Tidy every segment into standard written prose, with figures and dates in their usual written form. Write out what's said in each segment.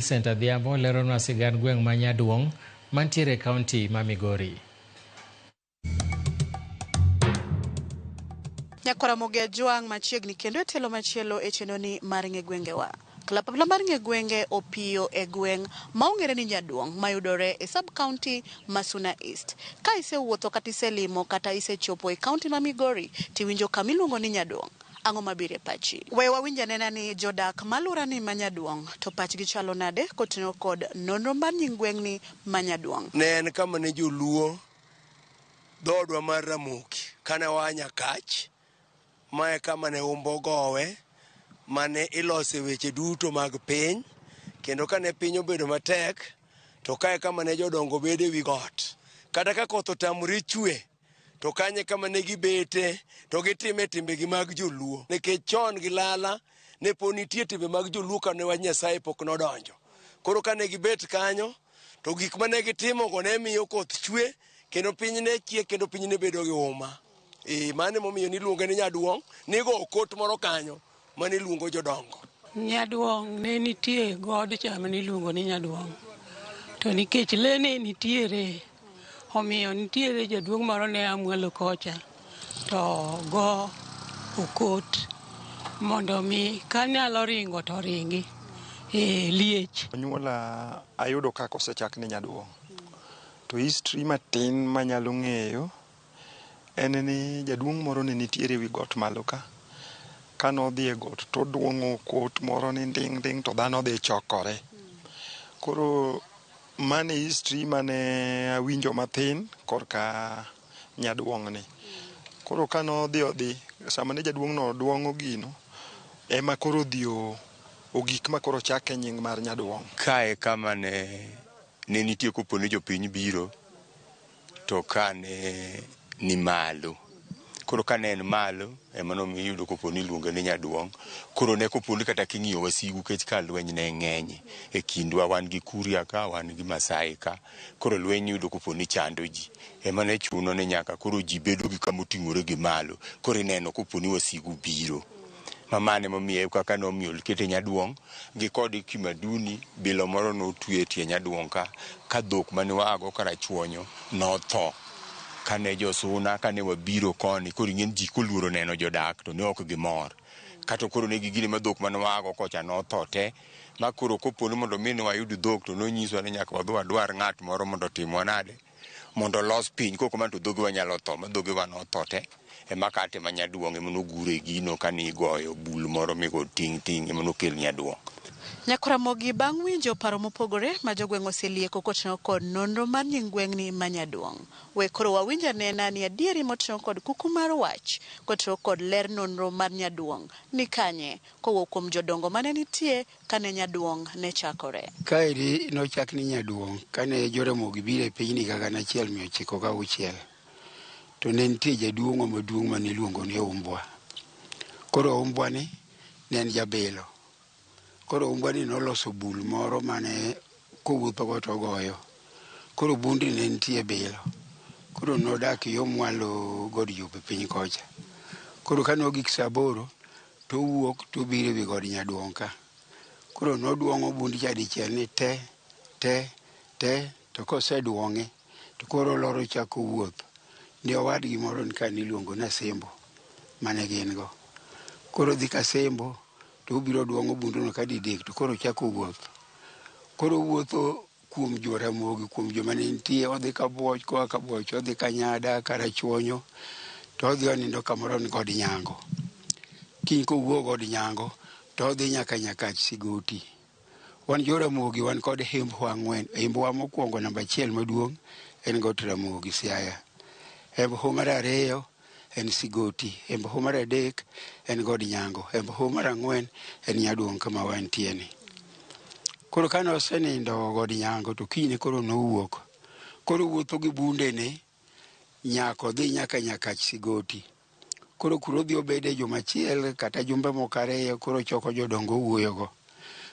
Center Dhiambo leronwa sigand gweng' ma Nyaduong' mantiere kaunti ma Migori. Nyakwaramogi Ajwang' machiegni kendo e telo machielo e chenoni mar ng'e gwengewa. Kalapapla mar ng'e gwenge opiyo e gweng' maong'ere ni Nyaduong' mayudore e sub-county ma Suna East. Ka isewuotho kata iselimo kata isechopo e kaunti ma Migori tiwinjo kamiluongo ni Nyaduong'. Ang'o mabiro e pachi? We wawinj anena ni jodak malurani ma Nyaduong' to pachgi chalo nade kotenore kod nonro mar nying gweng'ni ma Nyaduong'. Ne en kama ne joluo dhoodwa mar Ramogi kane waa Nyakach, mae kama ne umbo gowe mane ilose weche duto mag piny, kendo kane piny obedo matek to kae kama ne jodongo bede wi got. Kata ka koth otamore chwe to kanye kama ne gibete to gitime timbegi mag joluo, nikech chon gi lala ne po nitie timbe mag joluo kane wach Nyasaye pok nodonjo. Koro kane gibet kanyo to gik mane gitimogo ne miyo koth chwe kendo piny ne chiek kendo piny ne bedo gi uma. Mane momiyo niluonge ni Nyaduong', nigo okot moro kanyo mane luongo jodongo. Nyaduong' ne nitie god chama niluongo ni Nyaduong'. To nikech le ne nitiere, omiyo nitiere jaduong' moro ne amwalo kocha to go okot mondo mi kanyalo ringo to ringi liech. Nyuola ayudo kako osechak ni Nyaduong'. To history matin manyalo ng'eyo en ni jaduong' moro ne nitiere wi got malo ka. Kanodhi e got to duong'o okot moro ni ding ding to dhano dhi chokore. Koro mane history mane awinjo mathin korka Nyaduong' ni. Koro kanodhi sama ne jaduong' no duong'o gino ema koro dhi ogik ma koro chake nying mar Nyaduong'. Kae kama ne nitie kopo ni jopiny biro to kane ni malo. Koro kane en malo ema nomiyo iyudo kopo ni iluonge ni Nyaduong'. Koro ne kopo ni kata king'iyo wasigu kech ka lweny ne ng'eny e kindwa, wan gi Kuria ka, wan gi Masai ka. Koro lweny iyudo kopo ni chando ji. Ema ne chuno ni nyaka koro ji bedo gi kama oting'ore gi malo. Koro ineno kopo ni wasigu biro. Mamane momiye kaka nomiyo kete Nyaduong' gi kod Kimaduni bilo moro notwe tie Nyaduong' ka dhok mane waago karachuonyo notho. Kane jo Suna kane wabiro koni koro ing'en ji koluoro neno jodak to ne ok gimor. Kata koro ne gigine ma dhok mane waago kocha notho te. Ma koro kopo ni mondo mi wayud dhok to nonyiswa ni nyaka wadwar ng'at moro mondo timwa nade mondo los piny, koko man to dhogewa nyalo tho, ma dhogewa notho te. Ema kate ma Nyaduong' ema nogure gino kane igoyo bul moro migo ting' ema nokel Nyaduong'. Nyakwaramogi bang' winjo paro mopogore ma jogweng' oselieko kotenore kod nonro mar nying gweng'ni ma Nyaduong'. We koro wawinj anena ni adieri motenore kod kuku mar wach kotenore kod ler nonro mar Nyaduong' ni kanye kowuok kuom jodongo mane nitie kane Nyaduong' ne chakore. Kaeri nochak ni Nyaduong' kane Joramogi biro e pinyni kaka 1906. To ne nitie jaduong' maduong' mane iluongo ni Umbwa. Koro Umbwa ni ne en jabilo. Koro Umbwa ni noloso bul moro mane kowuotho go to goyo. Koro bundi ne nitie bilo. Koro nodak yo mwalo god Yuba piny kocha. Koro kane ogik saa 8 to wuok to biro wi god Nyaduong' ka. Koro noduong'o bundi cha dichiel ni te to koseduong'e to koro loro chako wuoth. Ne owadgi moro kane iluongo ni Asembo mane gin go. Koro dhi ka Asembo to obiro duong'o bunduno ka didek to koro chako wuoth. Koro wuotho kuom Joramogi, kuom joma ne nitie, odhi ka Buoch, koa ka Buoch odhi ka Nyada, Karachuonyo, to odhi onindo kamoro ni god Nyango. Kiny kowuok god Nyango to odhi nyaka Nyakach Sigoti. Wan Joramogi wan kod hembwa 4. Hembwa mokwongo namba 1 maduong' en got Ramogi Siaya. Hembwa mar 2 en Sigoti. Hembwa mar 3 en god Nyango. Hembwa mar 4 en Nyaduong' kama wantie ni. Koro kane osenindo god Nyango to kiny koro nowuok. Koro wuotho gi bunde ne nyako dhi nyaka Nyakach Sigoti. Koro kuro dhi obede juma chiel kata jumbe moko 2 koro choko jodongo wuoyogo.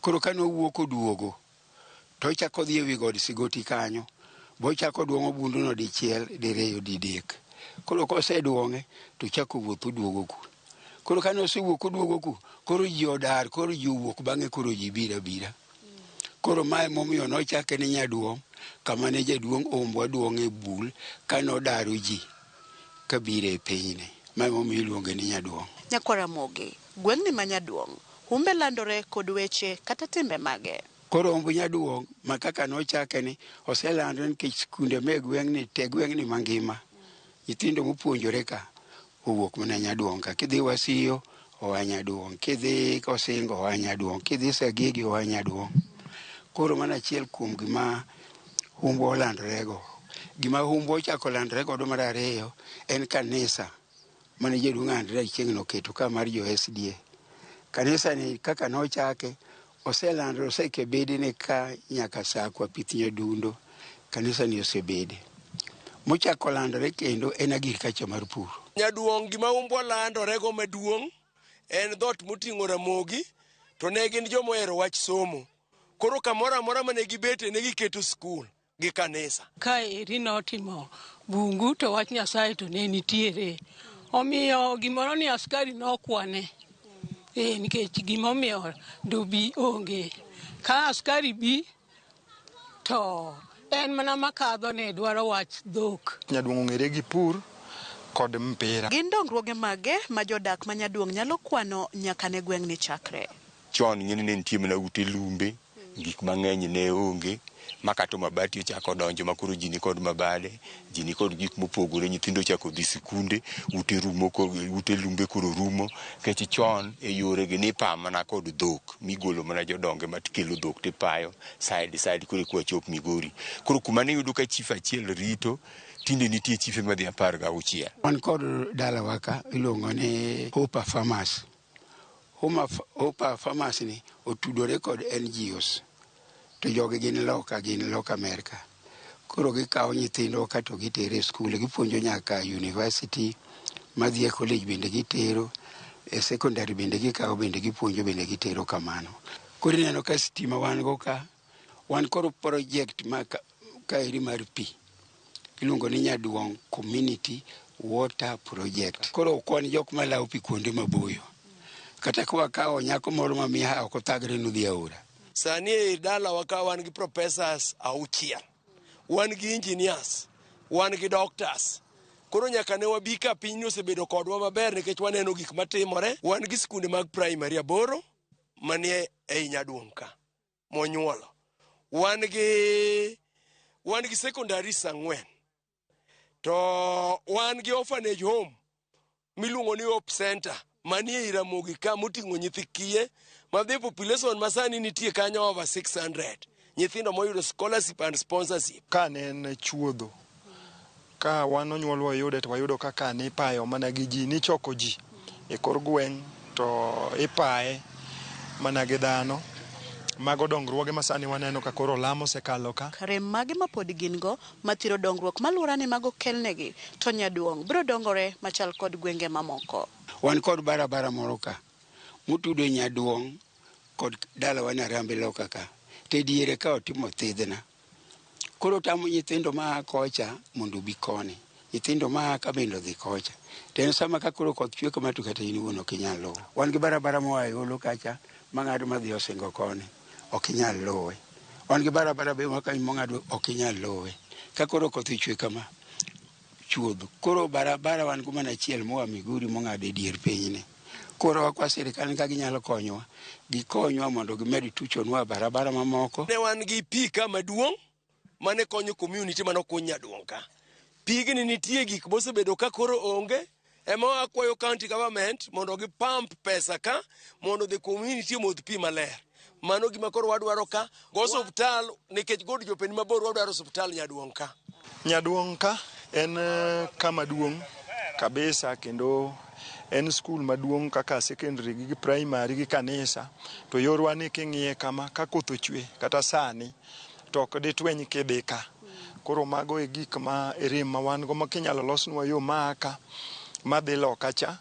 Koro kane owuok oduogo to chako dhi ewi god Sigoti kanyo. Bo chako duong'o bunduno dichiel, diriyo, didek. Koro koseduong'e to chako wuotho duogo ku. Koro kane osewuok oduogo ku, koro ji odar, koro ji owuok bang'e, koro ji biro abira. Koro mae momiyo nochake ni Nyaduong', kama ne jaduong' Umbwa duong' e bul ka nodaro ji kabiro e pinyne. Mae momiyo iluonge ni Nyaduong'. Nyakwara Mogi, gweng'ni ma Nyaduong', humbe landore kod weche kata timbe mage. Koro humb Nyaduong' ma kaka nochake ni oselandore nikech skunde me gweng'ni te gweng'ni mangima. Nyithindo mopuonjore ka owuok mana Nyaduong' ka. Kidhi Wasiyo oa Nyaduong', kidhi Kosingo oa Nyaduong', kidhi Sagigi oa Nyaduong'. Koro mana achiel kuom gima humbwa olandorego. Gima humbwa ochako landore godo mar ariyo en kanisa mane jaduong' Andrea chieng' noketo ka mar jo SDA. Kanisa ni kaka nochake oselandore, osekebedene ka nyaka Sakwa Pith Nyadundo. Kanisa ni osebede. Mochako landore kendo en agirikacha mar pur. Nyaduong' gima humbwa landorego maduong' en dhot moting'o Ramogi, to ne gin jomohero wach somo. Koro kamoro amora mane gibete ne giketo skul gi kanisa. Ka eri notimo bungu to wach Nyasaye to ne nitiere. Omiyo gimoro ni askari nokwane. Nikech gimomiyo dobi onge. Ka askari bi to en mana makadho ne dwaro wach dhok. Nyaduong' ong'ere gi pur kod mpira. Gin dongruoge mage ma jodak ma Nyaduong' nyalo kwano nyaka ne gweng'ni chakre. Chon ng'eni ne nitie mana ute lumbe, gik mang'eny ne onge, makato mabati ochako donjo makoro ji ni kod mabade, ji ni kod gik mopogore, nyithindo ochako dhi sikunde, ute lumbe koro rumo, kech chon e yore gi nipa mana kod dhok, migolo mana jodonge matkelo dhok tipayo, side kore kwa chop Migori. Koro kuma ne yudo ka chief achiel rito, tinde nitie chife madhi 16. Wan kod dala waka iluongo ni Hopa Farmers. Hopa Farmers ni otudore kod NGOs. To jogi gin loka Amerika. Koro gikawo nyithindo ka to gitere skul, gipuonjo nyaka university, madhi e college bende gitero, e secondary bende gikawo bende gipuonjo bende gitero kamano. Koro ineno ka stima wan go ka, wan koro project ma ka eri mar pi. Iluongo ni Nyaduong' Community Water Project. Koro okwan jok malawo pi kuonde maboyo. Kata kwa kawo nyako moro mamiya ok othagre nudhi aora. Sani e dala waka wan gi professors 6, wan gi engineers, wan gi doctors. Koro nyaka ne wabi ka piny osebedo kodwa maber nikech waneno gik matimore. Wan gi skunde mag primary 8 manie ei Nyaduong' ka monyuolo. Wan gi secondaries 4. To wan gi orphanage home miluongo ni Hope Center manie i Ramogi ka moting'o nyithi kiye. Madhi population masani nitie kanyo over 600. Nyithindo moyudo scholarship and sponsorship. Ka ne en chuodho, ka wan onyuol wayude to wayudo kaka ne ipayo mana gi ji, ni choko ji e kor gweng' to ipaye mana gi dhano. Mago dongruoge masani waneno ka koro lamo sekalo ka. Rem mage ma pod gin go mathiro dongruok maluora ni mago kelnegi to Nyaduong' biro dongore machal kod gwenge mamoko. Wan kod barabara moro ka mutudo Nyaduong' kod dala wan Arambe loka ka. Te diere ka otimo thidhna. Koro tamo nyithindo ma kocha mondo bi koni. Nyithindo ma ka bendo dhi kocha. Ten sama ka koro koth chwe kama to kata in wuon ok inyal luwo. Wan gi barabara moa e holo kacha mang'ado madhi Osingo koni. Ok inyal luwe. Wan gi barabara be ma kanyo mong'ado ok inyal luwe. Ka koro koth chwe kama chuodho. Koro barabara wan go mana achiel moa Migori mong'ado e dier pinyni. Koro wakwa sirikal ka ginyalo konyowa, gikonywa mondo gimed tuchonwa barabara mamoko. Ne wan gi pi ka maduong' mane konyo community mano kuny Nyaduong' ka. Pigni nitie gik mosebedo ka koro onge, ema wakwayo county government mondo gipump pesa ka mondo the community modh pi maler. Mano gima koro wadwaro ka, go osuptal nikech god jopeni mabor wadwaro osuptal Nyaduong' ka. Nyaduong' ka en kama duong' kabisa, kendo en skul maduong' kaka secondary gi primary gi kanisa. To yorwa ni king'iye kama ka koth ochwe kata sani to ok ditweny kidhi ka. Koro mago e gik ma rem ma wan go ma kinyalo losnwa yo maka madhi loka cha,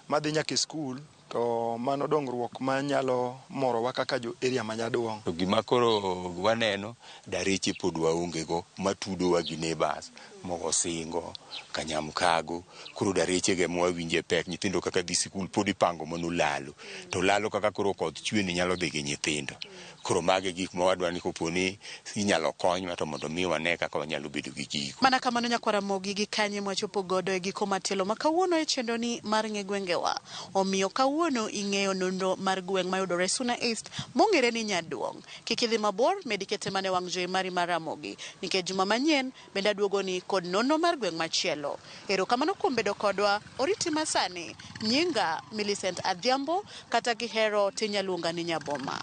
madhi nyaka skul to mano dongruok manyalo morowa kaka jo area ma Nyaduong'. To gima koro waneno, dareche pod waonge go matudowa gi neighbors, Mogosingo, Kanyamkago. Koro dareche ge mwawinje pek, nyithindo kaka dhi sikul pod ipango manolalo. To lalo kaka koro koth chwe ni nyalo dhi gi nyithindo. Koro mage gik ma wadwa ni koponi inyalo konywa to mondo mi wane kaka wanyalo bedo gi giko. Mana kamano nyakwara Mogi gi kanye mwachopo godo e giko matelo ma kawuono e chendo ni mar ng'e gwengewa. Omiyo kawuono ing'eyo nonro mar gweng' mayudore Suna East mong'ere ni Nyaduong'. Kik idhi mabor, medi kete mane wang' jowi mari mar Ramogi. Nikech juma manyien bende aduogo ni kod nonro mar gweng' machielo. Erokamano kuom bedo kodwa, oriti masani. Nyinga Millicent Adhiambo kata gihero tinyaluonga ni Nyaboma.